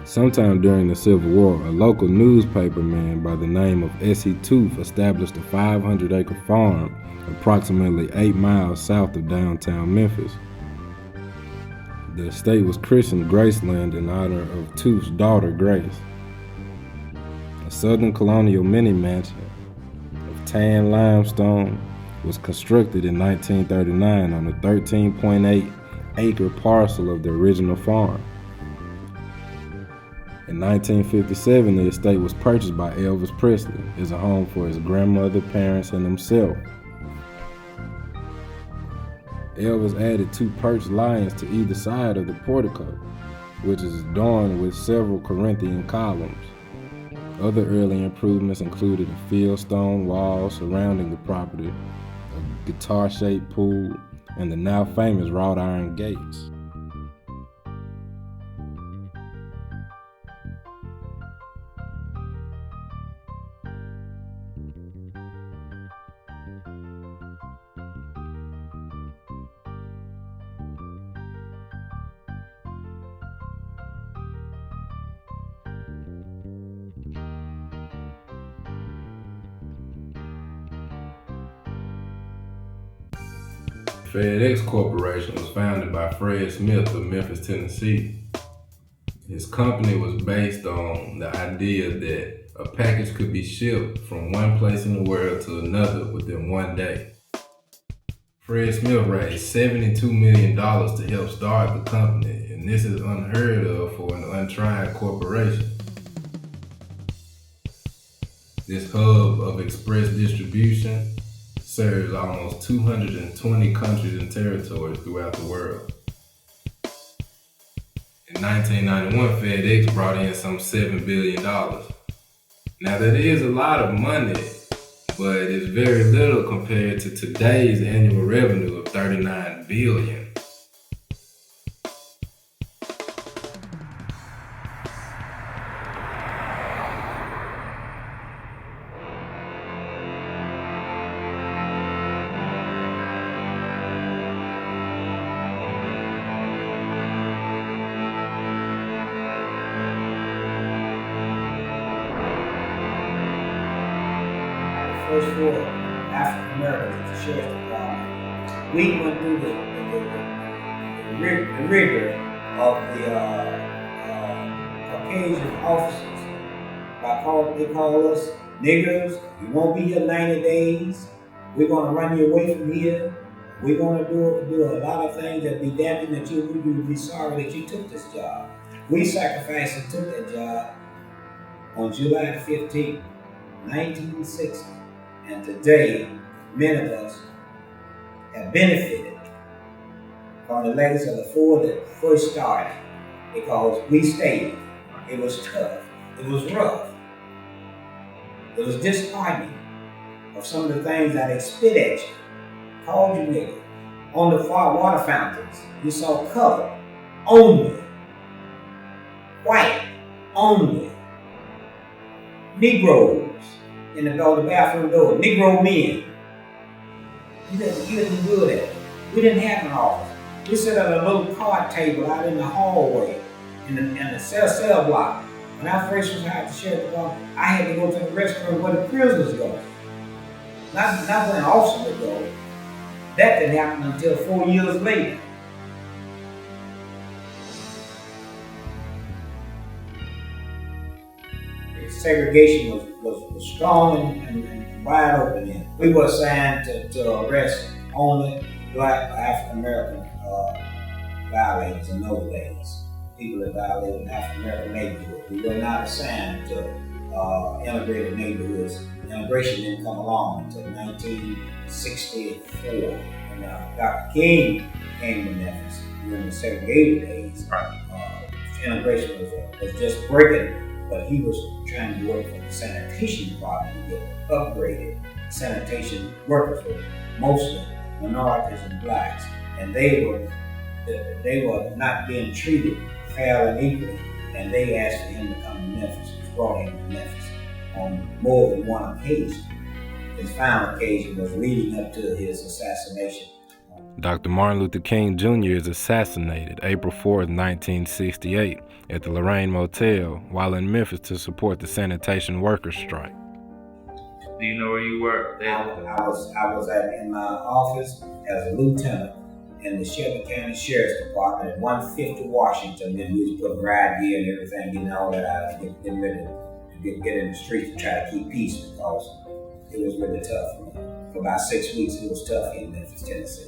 Sometime during the Civil War, a local newspaperman by the name of S.E. Tooth established a 500-acre farm approximately 8 miles south of downtown Memphis. The estate was christened Graceland in honor of Tooth's daughter, Grace. A southern colonial mini-mansion of tan limestone was constructed in 1939 on a 13.8-acre parcel of the original farm. In 1957, the estate was purchased by Elvis Presley as a home for his grandmother, parents, and himself. Elvis added 2 perched lions to either side of the portico, which is adorned with several Corinthian columns. Other early improvements included a fieldstone wall surrounding the property, a guitar-shaped pool, and the now famous wrought iron gates. FedEx Corporation was founded by Fred Smith of Memphis, Tennessee. His company was based on the idea that a package could be shipped from one place in the world to another within one day. Fred Smith raised $72 million to help start the company, and this is unheard of for an untried corporation. This hub of express distribution serves almost 220 countries and territories throughout the world. In 1991, FedEx brought in some $7 billion. Now that is a lot of money, but it's very little compared to today's annual revenue of $39 billion. First floor, African Americans at the Sheriff's Department. We went through the rigor of the Caucasian officers. They call us niggers. You won't be here 90 days. We're going to run you away from here. We're going to do a lot of things that be damaging that you would be sorry that you took this job. We sacrificed and took that job on July 15th, 1960. And today, many of us have benefited from the legacy of the four that first started because we stayed. It was tough. It was rough. It was disheartening of some of the things that they spit at you, called you nigga. On the far water fountains, you saw color only, white only, Negroes in the bathroom door, Negro men. You didn't do that. We didn't have an office. We sat at a little card table out in the hallway in the cell block. When I first was hired to sheriff department, I had to go to the restroom where the prisoners go. Not where an officer would go. That didn't happen until 4 years later. Segregation was strong and wide open then. We were assigned to arrest only black or African American violators in those days. People that violated African American neighborhoods. We were not assigned to integrated neighborhoods. Integration didn't come along until 1964. And Dr. King came to Memphis during the segregated days. Integration was just breaking. But he was trying to work for the sanitation department to get upgraded. Sanitation workers were mostly minorities and blacks, and they were not being treated fair and equally. And they asked for him to come to Memphis. He brought him to Memphis on more than one occasion. His final occasion was leading up to his assassination. Dr. Martin Luther King Jr. is assassinated April 4th, 1968 at the Lorraine Motel while in Memphis to support the sanitation workers strike. Do you know where you were? I was in my office as a lieutenant in the Shelby County Sheriff's Department at 150 Washington. Then we was putting riot gear and everything, getting all that out, getting ready to get in the streets to try to keep peace because it was really tough for me. For about 6 weeks, it was tough in Memphis, Tennessee.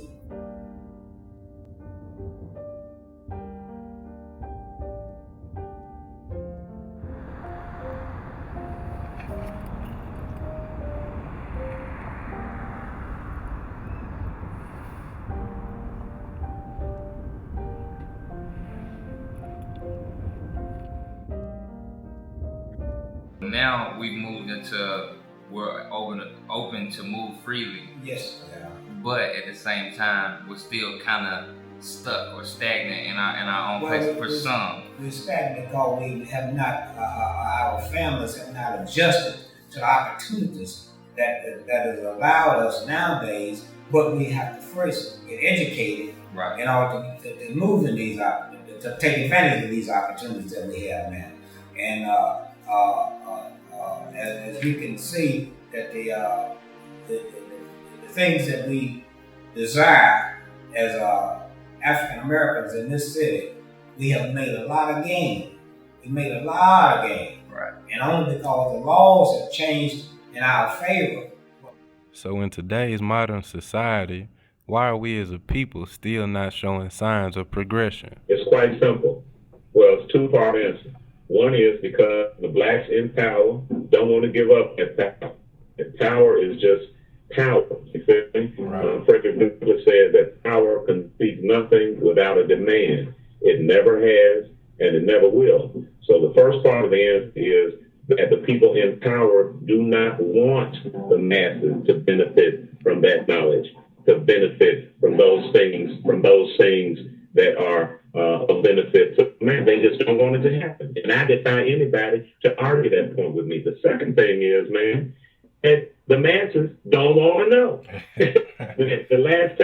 Now we've moved into we're open to move freely. Yes. Yeah. But at the same time, we're still kind of stuck or stagnant in our own place for some. We're stagnant because we have not, our families have not adjusted to the opportunities that has allowed us nowadays. But we have to first get educated in order to move in these to take advantage of these opportunities that we have now. And as you can see, that the things that we desire as African Americans in this city, we have made a lot of gain. We made a lot of gain. Right. And only because the laws have changed in our favor. So in today's modern society, why are we as a people still not showing signs of progression? It's quite simple. Well, it's two-part answer. One is because the blacks in power don't want to give up that power. And power is just power. You feel me? Right. Frederick Douglass said that power concedes nothing without a demand. It never has, and it never will. So the first part of the answer is that the people in power do not want the masses to benefit from that knowledge, to benefit from those things that are of benefit to man. They just don't want it to happen. And I defy anybody to argue that point with me. The second thing is, man, that the masses don't want to know. the last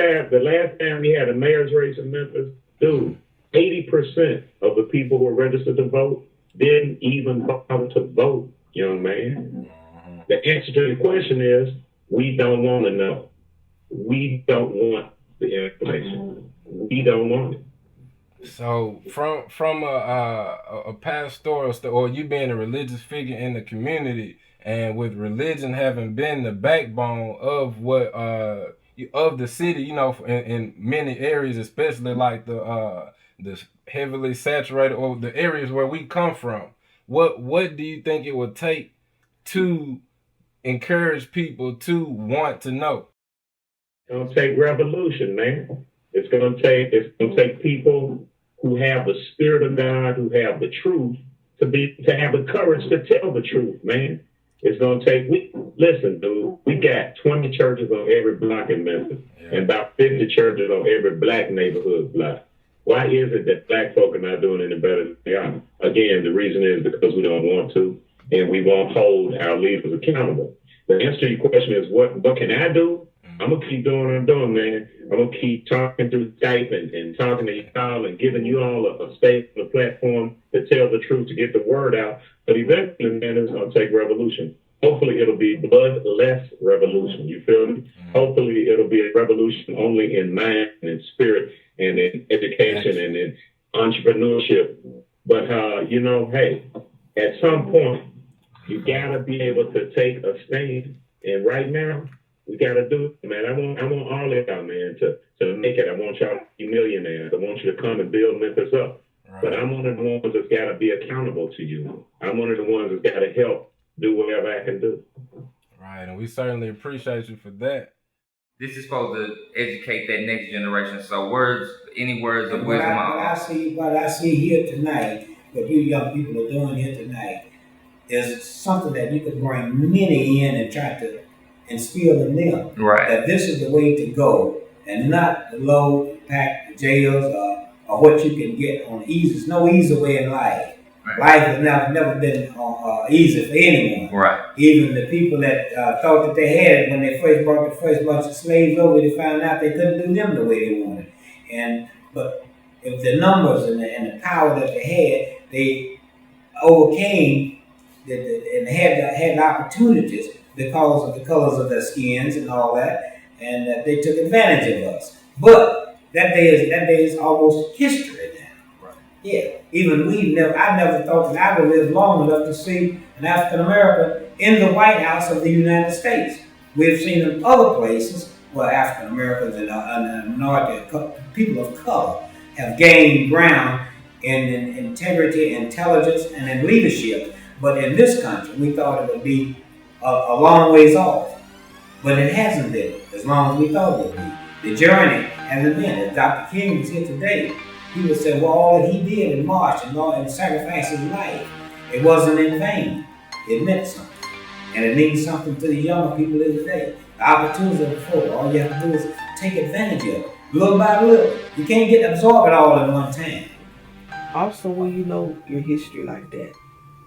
time we had a mayor's race in Memphis, dude, 80% of the people who were registered to vote didn't even bother to vote, young man. The answer to the question is, we don't want to know. We don't want the information. We don't want it. So from a pastoral or you being a religious figure in the community, and with religion having been the backbone of what of the city, you know, in many areas, especially like the heavily saturated or the areas where we come from, what do you think it would take to encourage people to want to know? It's gonna take revolution, man. It's gonna take people who have the spirit of God, who have the truth, to have the courage to tell the truth, man. It's gonna take. Listen, dude. We got 20 churches on every block in Memphis, and about 50 churches on every black neighborhood block. Why is it that black folk are not doing any better than they are? Again, the reason is because we don't want to, and we won't hold our leaders accountable. The answer to your question is, what can I do? I'm going to keep doing what I'm doing, man. I'm going to keep talking through Skype and talking to y'all and giving you all a space, a platform to tell the truth, to get the word out. But eventually, man, it's going to take revolution. Hopefully, it'll be bloodless revolution. You feel me? Hopefully, it'll be a revolution only in mind and in spirit and in education and in entrepreneurship. But, hey, at some point, you got to be able to take a stand. And right now, we got to do it, man. I want all of y'all, man, to make it. I want y'all to be millionaires. I want you to come and build Memphis up. Right. But I'm one of the ones that's got to be accountable to you. I'm one of the ones that's got to help do whatever I can do. Right, and we certainly appreciate you for that. This is supposed to educate that next generation. So any words of what wisdom. What I see here tonight, what you young people are doing here tonight, is something that you could bring many in and try to instill in them. Right. That this is the way to go, and not the low pack jails or what you can get on easy. There's no easy way in life. Right. Life has never been easy for anyone. Right. Even the people that thought that they had it when they first brought the first bunch of slaves over, they found out they couldn't do them the way they wanted. But if the numbers and the power that they had, they overcame and had opportunities because of the colors of their skins and all that, and that they took advantage of us. But that day is almost history now. Right. Yeah. Even I never thought that I would live long enough to see an African American in the White House of the United States. We've seen in other places where African Americans and minority people of color have gained ground in integrity, intelligence, and in leadership. But in this country, we thought it would be a long ways off. But it hasn't been as long as we thought it would be. The journey hasn't been. As Dr. King was here today, he would say, well, all that he did in March and sacrificed his life, it wasn't in vain. It meant something. And it means something to the younger people of today. The opportunities are before. All you have to do is take advantage of it, little by little. You can't absorb it all at one time. Also, when you know your history like that,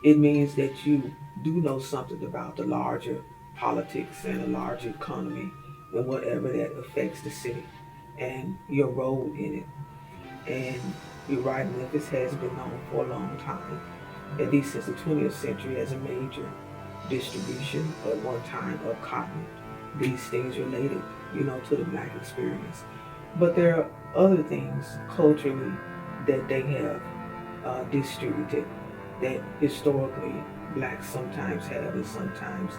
it means that you do know something about the larger politics and the larger economy and whatever that affects the city and your role in it. And you're right, Memphis has been known for a long time, at least since the 20th century, as a major distribution at one time of cotton. These things related, to the black experience. But there are other things culturally that they have distributed that historically blacks sometimes have and sometimes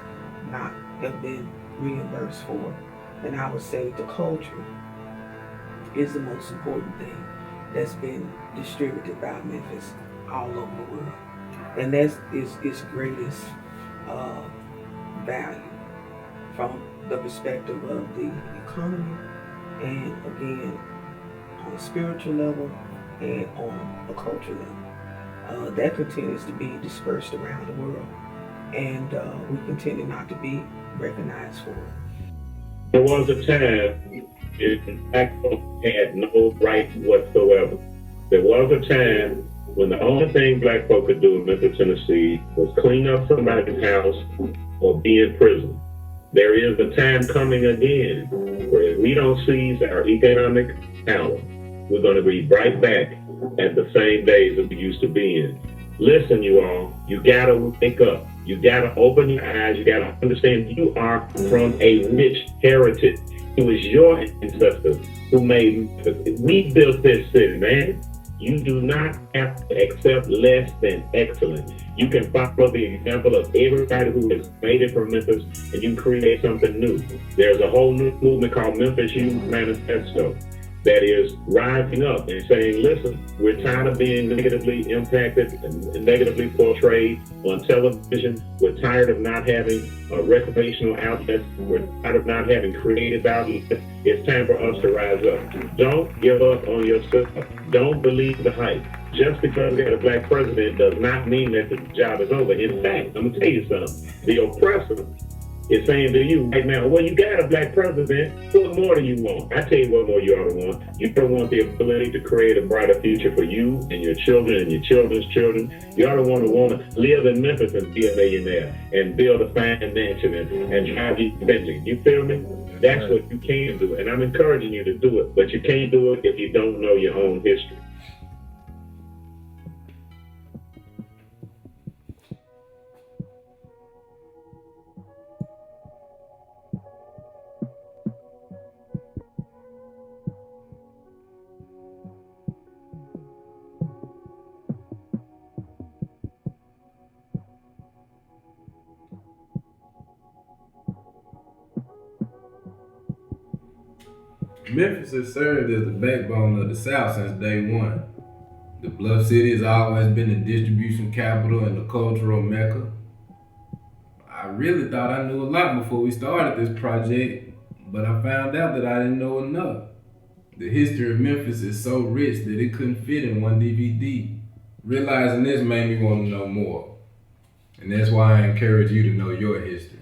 not have been reimbursed for. And I would say the culture is the most important thing that's been distributed by Memphis all over the world. And that's its greatest value from the perspective of the economy and again on a spiritual level and on a cultural level. That continues to be dispersed around the world, and we continue not to be recognized for it. There was a time in black folks had no rights whatsoever. There was a time when the only thing black folk could do in Memphis, Tennessee was clean up somebody's house or be in prison. There is a time coming again where if we don't seize our economic power, we're going to be right back at the same days that we used to be in. Listen, you all, you got to wake up. You got to open your eyes. You got to understand you are from a rich heritage. It was your ancestors who made Memphis. We built this city, man. You do not have to accept less than excellent. You can follow the example of everybody who has made it from Memphis, and you create something new. There's a whole new movement called Memphis Youth Manifesto that is rising up and saying, listen, we're tired of being negatively impacted and negatively portrayed on television. We're tired of not having recreational outlets. We're tired of not having creative outlets. It's time for us to rise up. Don't give up on yourself. Don't believe the hype. Just because we got a black president does not mean that the job is over. In fact, I'm going to tell you something. The oppressor is saying to you right now, well, you got a black president. What more do you want? I tell you what more you ought to want. You ought to want the ability to create a brighter future for you and your children and your children's children. You ought to want to live in Memphis and be a millionaire and build a fine mansion and drive you Bentley. You feel me? That's what you can do. And I'm encouraging you to do it. But you can't do it if you don't know your own history. Memphis has served as the backbone of the South since day one. The Bluff City has always been the distribution capital and the cultural mecca. I really thought I knew a lot before we started this project, but I found out that I didn't know enough. The history of Memphis is so rich that it couldn't fit in one DVD. Realizing this made me want to know more. And that's why I encourage you to know your history.